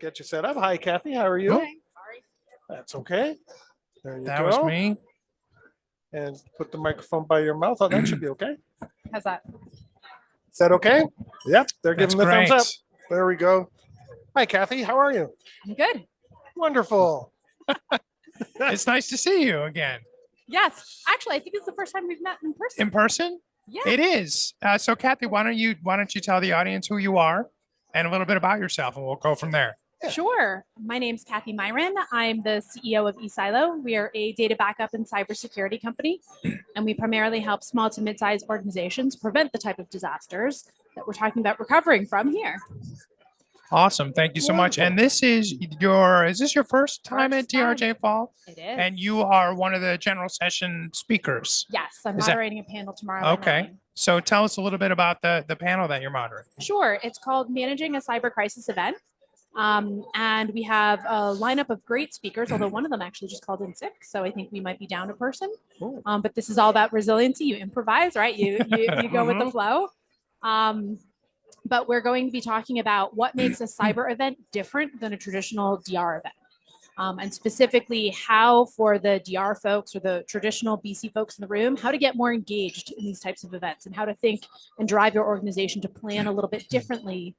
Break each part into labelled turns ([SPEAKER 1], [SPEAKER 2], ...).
[SPEAKER 1] get you set up. Hi, Kathy. How are you?
[SPEAKER 2] Okay, sorry.
[SPEAKER 1] That's okay. There you
[SPEAKER 2] That
[SPEAKER 1] go.
[SPEAKER 2] was me.
[SPEAKER 1] And put the microphone by your mouth. Oh, that should be okay.
[SPEAKER 3] How's that?
[SPEAKER 1] Is that okay? Yep. They're
[SPEAKER 2] That's
[SPEAKER 1] giving the thumbs
[SPEAKER 2] great.
[SPEAKER 1] up. There we go. Hi, Kathy. How are you?
[SPEAKER 3] I'm good.
[SPEAKER 1] Wonderful.
[SPEAKER 2] It's nice to see you again.
[SPEAKER 3] Yes. Actually, I think it's the first time we've met in person.
[SPEAKER 2] In person?
[SPEAKER 3] Yeah.
[SPEAKER 2] It is. So Kathy, why don't you tell the audience who you are and a little bit about yourself, and we'll go from there.
[SPEAKER 3] Sure. My name's Cathy Miron. I'm the CEO of eSilo. We are a data backup and cybersecurity company, and we primarily help small to mid-sized organizations prevent the type of disasters that we're talking about recovering from here.
[SPEAKER 2] Awesome. Thank you so much.
[SPEAKER 1] Wonderful.
[SPEAKER 2] And is this your first time at
[SPEAKER 3] First time.
[SPEAKER 2] DRJ Fall?
[SPEAKER 3] It is.
[SPEAKER 2] And you are one of the general session speakers.
[SPEAKER 3] Yes, I'm
[SPEAKER 2] Is that-
[SPEAKER 3] moderating a panel tomorrow. at
[SPEAKER 2] Okay.
[SPEAKER 3] 9.
[SPEAKER 2] So tell us a little bit about the panel that you're moderating.
[SPEAKER 3] Sure. It's called Managing a Cyber Crisis Event. And we have a lineup of great speakers, although one of them actually just called in sick. So I think we might be down a person.
[SPEAKER 1] Cool.
[SPEAKER 3] But this is all about resiliency. You improvise, right? You go with the flow. But we're going to be talking about what makes a cyber event different than a traditional DR event. And specifically how for the DR folks or the traditional BC folks in the room, how to get more engaged in these types of events and how to think and drive your organization to plan a little bit differently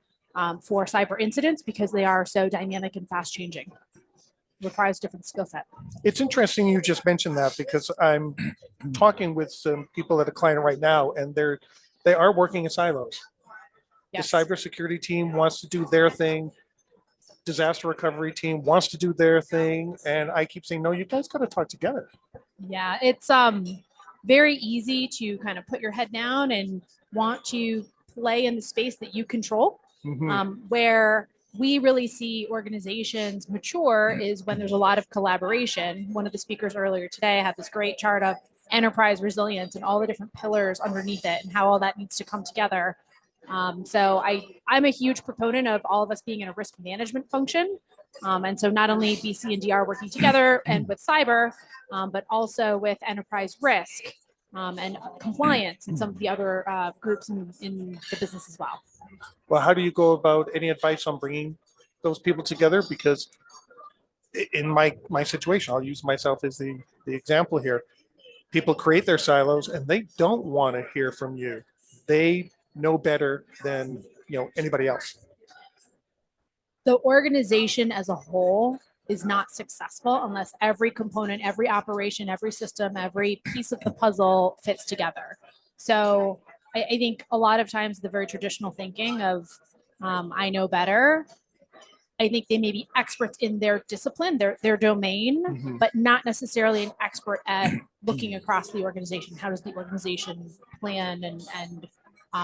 [SPEAKER 3] for cyber incidents because they are so dynamic and fast changing. Requires different skill set.
[SPEAKER 1] It's interesting you just mentioned that because I'm talking with some people at a client right now, and they are working in silos.
[SPEAKER 3] Yes.
[SPEAKER 1] The cybersecurity team wants to do their thing. Disaster recovery team wants to do their thing. And I keep saying, no, you guys got to talk together.
[SPEAKER 3] Yeah, it's very easy to kind of put your head down and want to play in the space that you control. Where we really see organizations mature is when there's a lot of collaboration. One of the speakers earlier today had this great chart of enterprise resilience and all the different pillars underneath it and how all that needs to come together. So I'm a huge proponent of all of us being in a risk management function. And so not only BC and DR working together and with cyber, but also with enterprise risk and compliance and some of the other groups in the business as well.
[SPEAKER 1] Well, how do you go about any advice on bringing those people together? Because in my situation, I'll use myself as the example here. People create their silos and they don't want to hear from you. They know better than anybody else.
[SPEAKER 3] The organization as a whole is not successful unless every component, every operation, every system, every piece of the puzzle fits together. So I think a lot of times the very traditional thinking of I know better, I think they may be experts in their discipline, their domain, but not necessarily an expert at looking across the organization. How does the organization plan and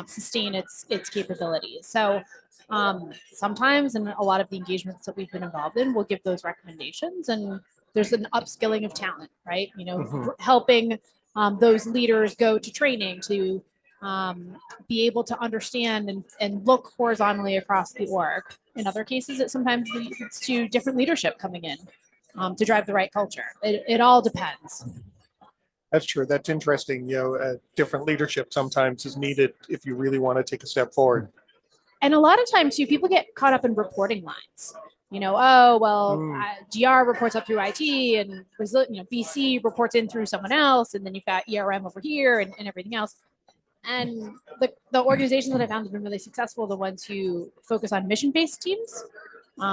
[SPEAKER 3] sustain its capabilities? So sometimes, and a lot of the engagements that we've been involved in, we'll give those recommendations, and there's an upskilling of talent, right? Helping those leaders go to training to be able to understand and look horizontally across the org. In other cases, it sometimes leads to different leadership coming in to drive the right culture. It all depends.
[SPEAKER 1] That's true. That's interesting. Different leadership sometimes is needed if you really want to take a step forward.
[SPEAKER 3] And a lot of times too, people get caught up in reporting lines. GR reports up through IT and BC reports in through someone else. And then you've got ERM over here and everything else. And the organizations that I found have been really successful are the ones who focus on mission-based teams.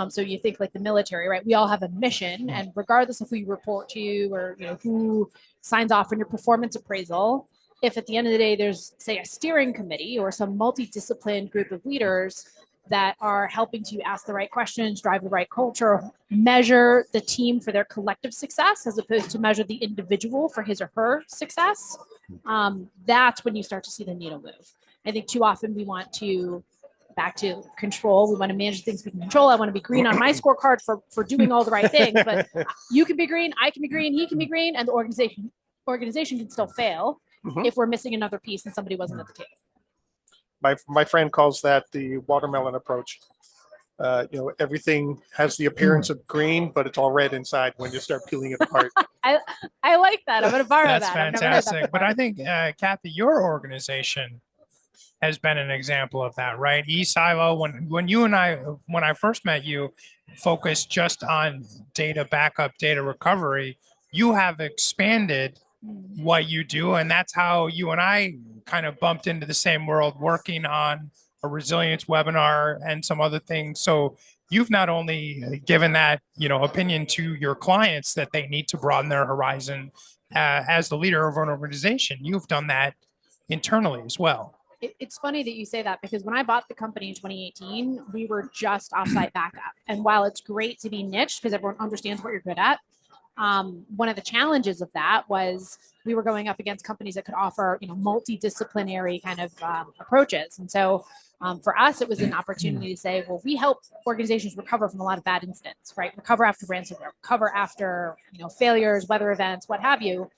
[SPEAKER 3] So you think like the military, right? We all have a mission, and regardless of who you report to or who signs off on your performance appraisal, if at the end of the day there's, say, a steering committee or some multidisciplined group of leaders that are helping to ask the right questions, drive the right culture, measure the team for their collective success as opposed to measure the individual for his or her success, that's when you start to see the needle move. I think too often we want to, back to control, we want to manage things we can control. I want to be green on my scorecard for doing all the right things, but you can be green, I can be green, he can be green, and the organization can still fail if we're missing another piece and somebody wasn't at the table.
[SPEAKER 1] My friend calls that the watermelon approach. Everything has the appearance of green, but it's all red inside when you start peeling it apart.
[SPEAKER 3] I like that. I'm going to borrow
[SPEAKER 2] That's
[SPEAKER 3] that.
[SPEAKER 2] fantastic. But I think, Cathy, your organization has been an example of that, right? eSilo, when I first met you, focused just on data backup, data recovery. You have expanded what you do, and that's how you and I kind of bumped into the same world, working on a resilience webinar and some other things. So you've not only given that, opinion to your clients that they need to broaden their horizon as the leader of an organization, you've done that internally as well.
[SPEAKER 3] It's funny that you say that, because when I bought the company in 2018, we were just offsite backup. And while it's great to be niche because everyone understands what you're good at, one of the challenges of that was we were going up against companies that could offer, multidisciplinary kind of approaches. And so for us, it was an opportunity to say, well, we help organizations recover from a lot of bad incidents, right? Recover after ransomware, recover after, failures, weather events, what have you.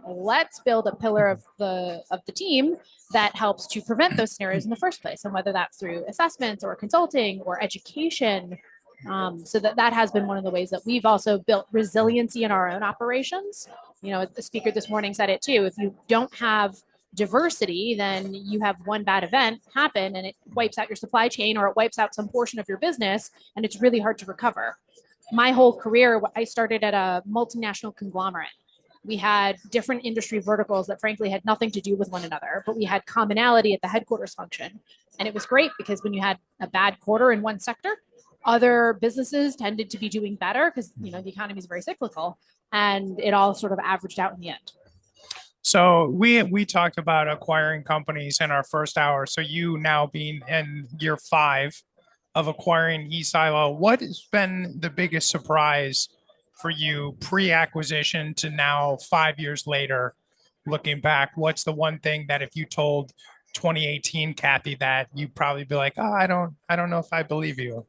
[SPEAKER 3] Let's build a pillar of the team that helps to prevent those scenarios in the first place. And whether that's through assessments or consulting or education, so that has been one of the ways that we've also built resiliency in our own operations. The speaker this morning said it too. If you don't have diversity, then you have one bad event happen and it wipes out your supply chain, or it wipes out some portion of your business, and it's really hard to recover. My whole career, I started at a multinational conglomerate. We had different industry verticals that frankly had nothing to do with one another, but we had commonality at the headquarters function. And it was great because when you had a bad quarter in one sector, other businesses tended to be doing better because, the economy is very cyclical, and it all sort of averaged out in the end.
[SPEAKER 2] So we talked about acquiring companies in our first hour. So you now being in year 5 of acquiring eSilo, what has been the biggest surprise for you pre-acquisition to now 5 years later, looking back? What's the one thing that if you told 2018 Cathy that you'd probably be like, oh, I don't know if I believe you?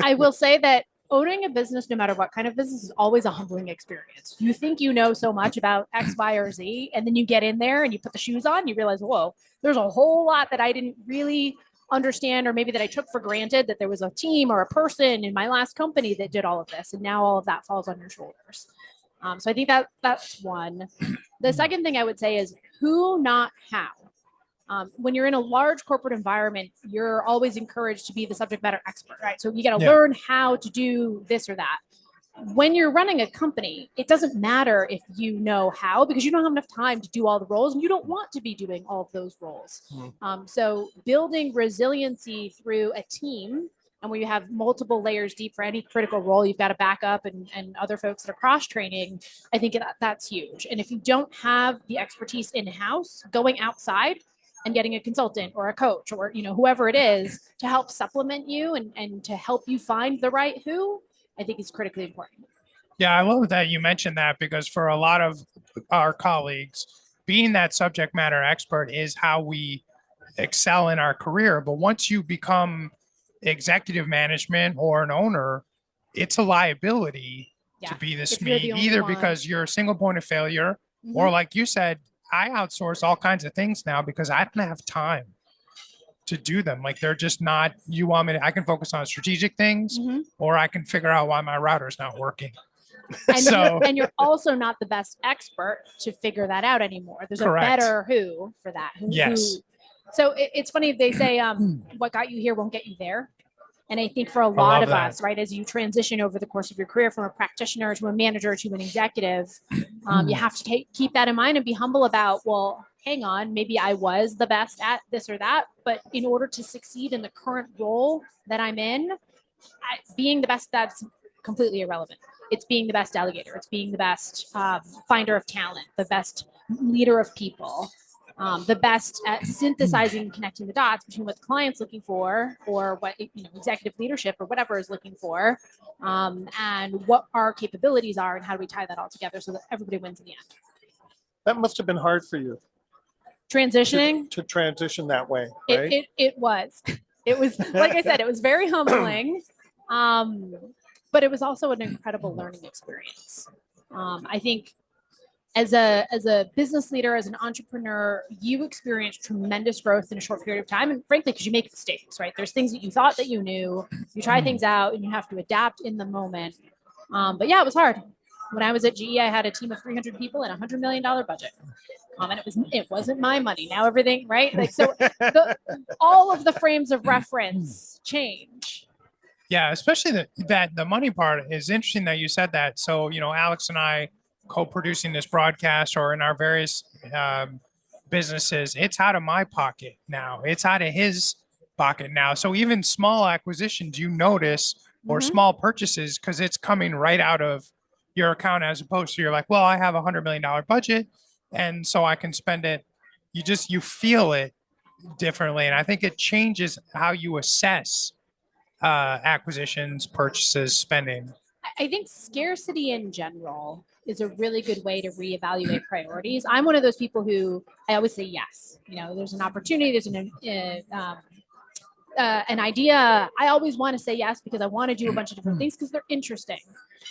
[SPEAKER 3] I will say that owning a business, no matter what kind of business, is always a humbling experience. You think you know so much about X, Y, or Z, and then you get in there and you put the shoes on, you realize, whoa, there's a whole lot that I didn't really understand, or maybe that I took for granted, that there was a team or a person in my last company that did all of this, and now all of that falls on your shoulders. So I think that's one. The second thing I would say is who, not how. When you're in a large corporate environment, you're always encouraged to be the subject matter expert, right? So you got to learn how to do this or that. When you're running a company, it doesn't matter if you know how, because you don't have enough time to do all the roles, and you don't want to be doing all of those roles. So building resiliency through a team, and where you have multiple layers deep for any critical role, you've got a backup and other folks that are cross-training, I think that's huge. And if you don't have the expertise in-house, going outside and getting a consultant or a coach or whoever it is to help supplement you and to help you find the right who, I think is critically important.
[SPEAKER 2] Yeah, I love that you mentioned that, because for a lot of our colleagues, being that subject matter expert is how we excel in our career. But once you become executive management or an owner, it's a liability to be the SME, either because you're a single point of failure, or like you said, I outsource all kinds of things now because I don't have time to do them. Like they're just not, I can focus on strategic things, or I can figure out why my router's not working.
[SPEAKER 3] And you're also not the best expert to figure that out anymore. There's a better who for that. So it's funny, they say, what got you here won't get you there. And I think for a lot of us, right, as you transition over the course of your career from a practitioner to a manager to an executive, you have to keep that in mind and be humble about, well, hang on, maybe I was the best at this or that, but in order to succeed in the current role that I'm in, being the best, that's completely irrelevant. It's being the best delegator. It's being the best finder of talent, the best leader of people. The best at synthesizing and connecting the dots between what the client's looking for, or what executive leadership or whatever is looking for, and what our capabilities are, and how do we tie that all together so that everybody wins in the end.
[SPEAKER 1] That must have been hard for you.
[SPEAKER 3] Transitioning
[SPEAKER 1] to transition that way, right?
[SPEAKER 3] It was. It was, like I said, it was very humbling, but it was also an incredible learning experience. I think. As a business leader, as an entrepreneur, you experience tremendous growth in a short period of time. And frankly, because you make mistakes, right? There's things that you thought that you knew, you try things out, and you have to adapt in the moment. But yeah, it was hard. When I was at GE, I had a team of 300 people and $100 million budget. And it wasn't my money. Now everything, right? Like, so all of the frames of reference change.
[SPEAKER 2] Yeah, especially the money part is interesting that you said that. So, Alex and I co-producing this broadcast or in our various businesses, it's out of my pocket now. It's out of his pocket now. So even small acquisitions you notice or small purchases, because it's coming right out of your account as opposed to you're like, well, I have $100 million budget and so I can spend it. You feel it differently. And I think it changes how you assess acquisitions, purchases, spending.
[SPEAKER 3] I think scarcity in general is a really good way to reevaluate priorities. I'm one of those people who I always say yes. There's an opportunity, there's an idea. I always want to say yes because I want to do a bunch of different things because they're interesting.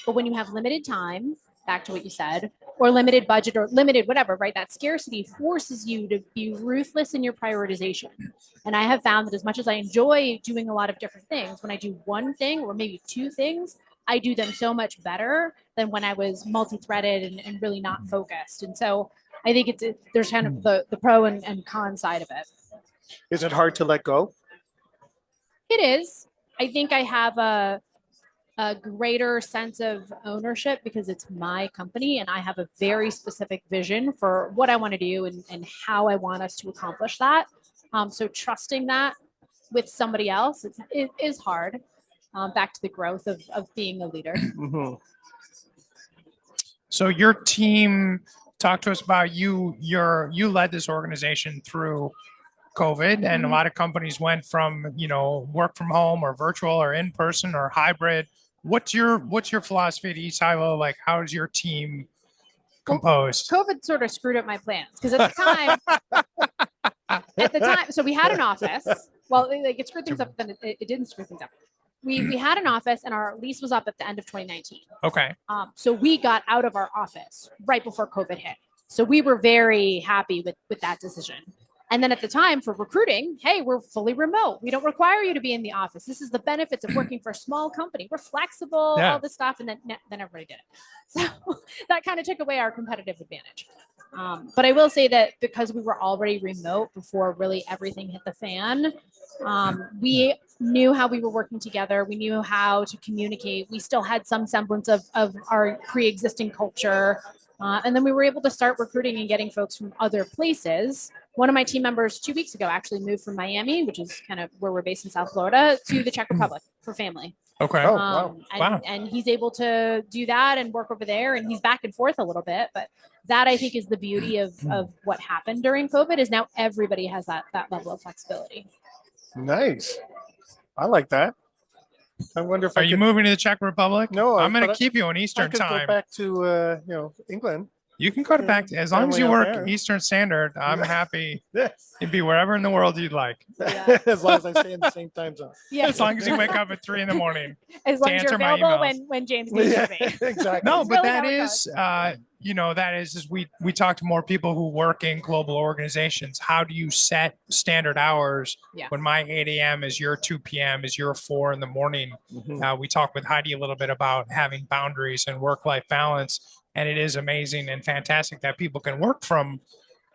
[SPEAKER 3] But when you have limited time, back to what you said, or limited budget or limited whatever, right? That scarcity forces you to be ruthless in your prioritization. And I have found that as much as I enjoy doing a lot of different things, when I do one thing or maybe two things, I do them so much better than when I was multi-threaded and really not focused. And so I think there's kind of the pro and con side of it.
[SPEAKER 1] Is it hard to let go?
[SPEAKER 3] It is. I think I have a greater sense of ownership because it's my company and I have a very specific vision for what I want to do and how I want us to accomplish that. So trusting that with somebody else is hard. Back to the growth of being a leader.
[SPEAKER 2] So your team, talk to us about you led this organization through COVID, and a lot of companies went from, work from home or virtual or in person or hybrid. What's your philosophy at eSilo? Like, how is your team composed?
[SPEAKER 3] Well, COVID sort of screwed up my plans because at the time, so we had an office. Well, it screwed things up, then it didn't screw things up. We had an office and our lease was up at the end of 2019.
[SPEAKER 2] Okay.
[SPEAKER 3] So we got out of our office right before COVID hit. So we were very happy with that decision. And then at the time for recruiting, hey, we're fully remote. We don't require you to be in the office. This is the benefits of working for a small company. We're flexible, all this stuff. And then everybody did it. So that kind of took away our competitive advantage. But I will say that because we were already remote before really everything hit the fan, we knew how we were working together. We knew how to communicate. We still had some semblance of our pre-existing culture. And then we were able to start recruiting and getting folks from other places. One of my team members 2 weeks ago actually moved from Miami, which is kind of where we're based in South Florida, to the Czech Republic for family.
[SPEAKER 2] Okay.
[SPEAKER 3] And he's able to do that and work over there, and he's back and forth a little bit. But that I think is the beauty of what happened during COVID is now everybody has that level of flexibility.
[SPEAKER 1] Nice. I like that. I wonder if
[SPEAKER 2] Are you moving to the Czech Republic?
[SPEAKER 1] No,
[SPEAKER 2] I'm going to keep you on Eastern time.
[SPEAKER 1] Go back to England.
[SPEAKER 2] You can go back to, as long as you work
[SPEAKER 1] there.
[SPEAKER 2] Eastern Standard. I'm happy.
[SPEAKER 1] Yes.
[SPEAKER 2] You'd be wherever in the world you'd like.
[SPEAKER 3] Yeah.
[SPEAKER 1] As long as I stay in the same time zone.
[SPEAKER 3] Yeah.
[SPEAKER 2] As long as you wake up at 3 a.m.
[SPEAKER 3] As long as you're
[SPEAKER 2] answer my
[SPEAKER 3] available
[SPEAKER 2] emails.
[SPEAKER 3] when James needs you to be.
[SPEAKER 1] Exactly.
[SPEAKER 2] No,
[SPEAKER 3] That's
[SPEAKER 2] but
[SPEAKER 3] really
[SPEAKER 2] that
[SPEAKER 3] how it
[SPEAKER 2] is, that is we talk to more people who work in global organizations. How do you set standard hours when my 8 a.m. is your 2 p.m. is your 4 in the morning? We talk with Heidi a little bit about having boundaries and work-life balance. And it is amazing and fantastic that people can work from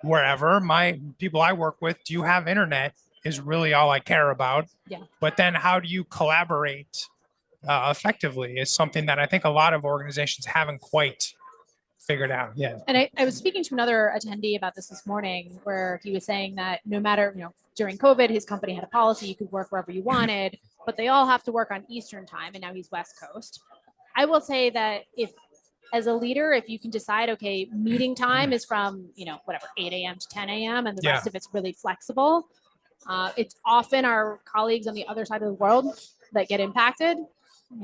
[SPEAKER 2] wherever. My people I work with, do you have internet is really all I care about.
[SPEAKER 3] Yeah.
[SPEAKER 2] But then how do you collaborate effectively is something that I think a lot of organizations haven't quite figured out yet.
[SPEAKER 3] And I was speaking to another attendee about this morning where he was saying that no matter, during COVID, his company had a policy, you could work wherever you wanted, but they all have to work on Eastern time. And now he's West Coast. I will say that as a leader, if you can decide, okay, meeting time is from, 8 a.m. to 10 a.m. and the rest of it's really flexible. It's often our colleagues on the other side of the world that get impacted.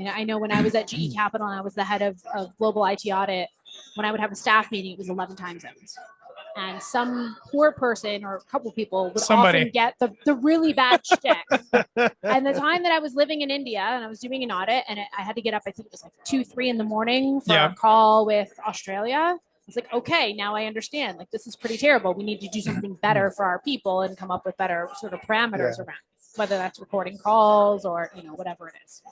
[SPEAKER 3] I know when I was at GE Capital and I was the head of global IT audit, when I would have a staff meeting, it was 11 time zones. And some poor person or a couple people would often get the really bad shtick. And the time that I was living in India and I was doing an audit and I had to get up, I think it was like 2-3 in the morning for a call with Australia. It's like, okay, now I understand. Like, this is pretty terrible. We need to do something better for our people and come up with better sort of parameters around. whether that's recording calls or, whatever it is.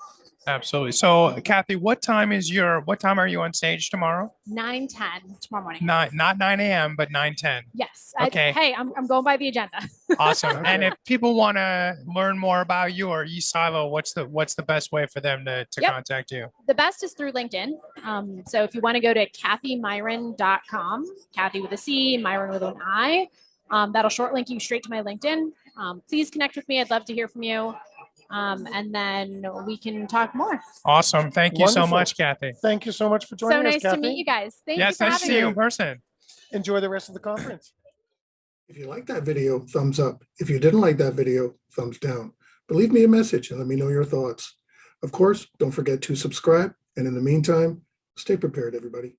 [SPEAKER 2] Absolutely. So, Cathy, what time are you on stage tomorrow?
[SPEAKER 3] 9:10 tomorrow morning.
[SPEAKER 2] Not 9 a.m., but 9:10.
[SPEAKER 3] Yes.
[SPEAKER 2] Okay.
[SPEAKER 3] Hey, I'm going by the agenda.
[SPEAKER 2] Awesome. And if people want to learn more about you or eSilo, what's the best way for them to
[SPEAKER 3] Yep.
[SPEAKER 2] contact you?
[SPEAKER 3] The best is through LinkedIn. So if you want to go to CathyMiron.com, Cathy with a C, Myron with an I, that'll short link you straight to my LinkedIn. Please connect with me. I'd love to hear from you. And then we can talk more.
[SPEAKER 2] Awesome. Thank you so
[SPEAKER 1] Wonderful.
[SPEAKER 2] much, Cathy.
[SPEAKER 1] Thank you so much for joining
[SPEAKER 3] So
[SPEAKER 1] us,
[SPEAKER 3] nice
[SPEAKER 1] Cathy.
[SPEAKER 3] to meet you guys. Thank you
[SPEAKER 2] Yes,
[SPEAKER 3] for
[SPEAKER 2] nice to
[SPEAKER 3] having
[SPEAKER 2] see you
[SPEAKER 3] me.
[SPEAKER 2] in person.
[SPEAKER 1] Enjoy the rest of the conference.
[SPEAKER 4] If you like that video, thumbs up. If you didn't like that video, thumbs down. But leave me a message and let me know your thoughts. Of course, don't forget to subscribe. And in the meantime, stay prepared, everybody.